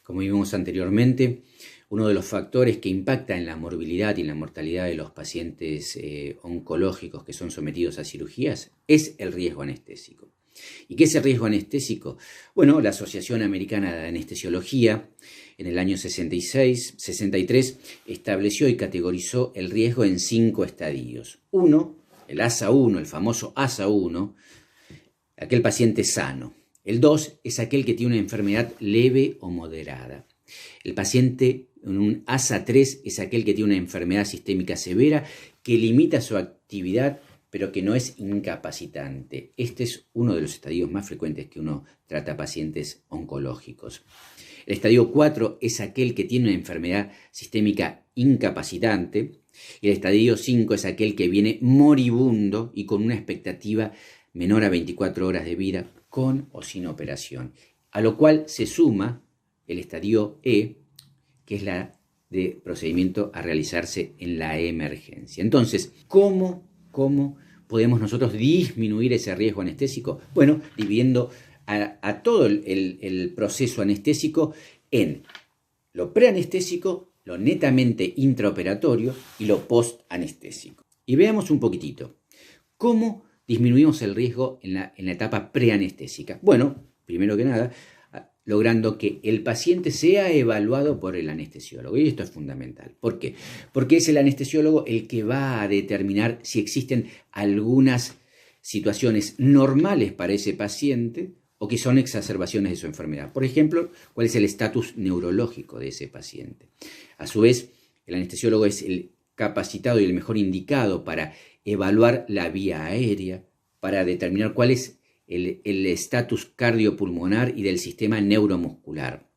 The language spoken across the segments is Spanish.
Como vimos anteriormente, uno de los factores que impacta en la morbilidad y en la mortalidad de los pacientes oncológicos que son sometidos a cirugías es el riesgo anestésico. ¿Y qué es el riesgo anestésico? Bueno, la Asociación Americana de Anestesiología en el año 63 estableció y categorizó el riesgo en 5 estadios. Uno, el ASA1, el famoso ASA1, aquel paciente sano. El 2 es aquel que tiene una enfermedad leve o moderada. El paciente en un ASA3 es aquel que tiene una enfermedad sistémica severa que limita su actividad pero que no es incapacitante. Este es uno de los estadios más frecuentes que uno trata a pacientes oncológicos. El estadio 4 es aquel que tiene una enfermedad sistémica incapacitante. Y el estadio 5 es aquel que viene moribundo y con una expectativa menor a 24 horas de vida, con o sin operación. A lo cual se suma el estadio E, que es la de procedimiento a realizarse en la emergencia. Entonces, ¿cómo podemos nosotros disminuir ese riesgo anestésico? Bueno, dividiendo a todo el proceso anestésico en lo preanestésico, lo netamente intraoperatorio y lo postanestésico. Y veamos un poquitito cómo disminuimos el riesgo en la etapa preanestésica. Bueno, primero que nada, logrando que el paciente sea evaluado por el anestesiólogo. Y esto es fundamental. ¿Por qué? Porque es el anestesiólogo el que va a determinar si existen algunas situaciones normales para ese paciente o que son exacerbaciones de su enfermedad. Por ejemplo, cuál es el estatus neurológico de ese paciente. A su vez, el anestesiólogo es el capacitado y el mejor indicado para evaluar la vía aérea, para determinar cuál es el estatus cardiopulmonar y del sistema neuromuscular.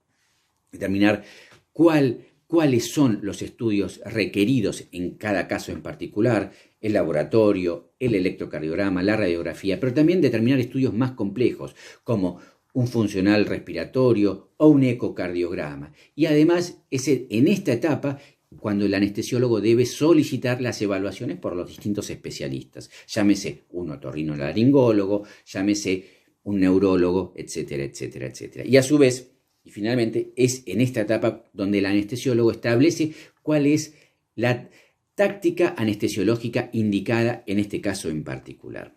Determinar cuáles son los estudios requeridos en cada caso en particular, el laboratorio, el electrocardiograma, la radiografía, pero también determinar estudios más complejos como un funcional respiratorio o un ecocardiograma. Y además es en esta etapa cuando el anestesiólogo debe solicitar las evaluaciones por los distintos especialistas, llámese un otorrinolaringólogo, llámese un neurólogo, etcétera, etcétera, etcétera. Y a su vez, y finalmente, es en esta etapa donde el anestesiólogo establece cuál es la táctica anestesiológica indicada en este caso en particular.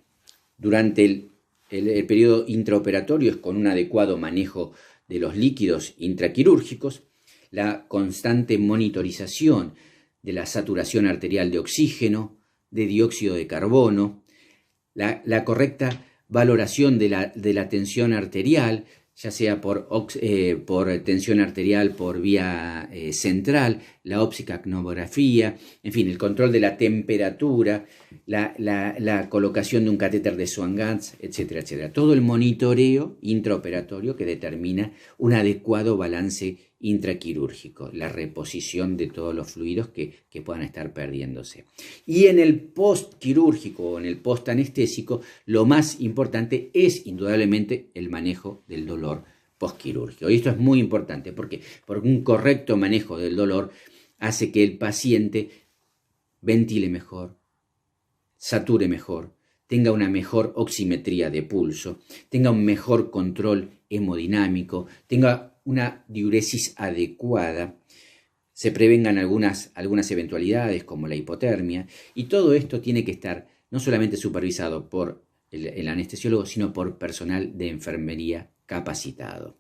Durante el periodo intraoperatorio es con un adecuado manejo de los líquidos intraquirúrgicos, la constante monitorización de la saturación arterial de oxígeno, de dióxido de carbono, la correcta valoración de la tensión arterial, ya sea por tensión arterial por vía central, la oxicapnografía, en fin, el control de la temperatura, la colocación de un catéter de Swan-Ganz, etcétera, etcétera. Todo el monitoreo intraoperatorio que determina un adecuado balance intraquirúrgico, la reposición de todos los fluidos que puedan estar perdiéndose. Y en el postquirúrgico o en el postanestésico, lo más importante es indudablemente el manejo del dolor postquirúrgico. Y esto es muy importante porque un correcto manejo del dolor hace que el paciente ventile mejor, sature mejor, tenga una mejor oximetría de pulso, tenga un mejor control hemodinámico, tenga una diuresis adecuada, se prevengan algunas eventualidades como la hipotermia, y todo esto tiene que estar no solamente supervisado por el anestesiólogo, sino por personal de enfermería capacitado.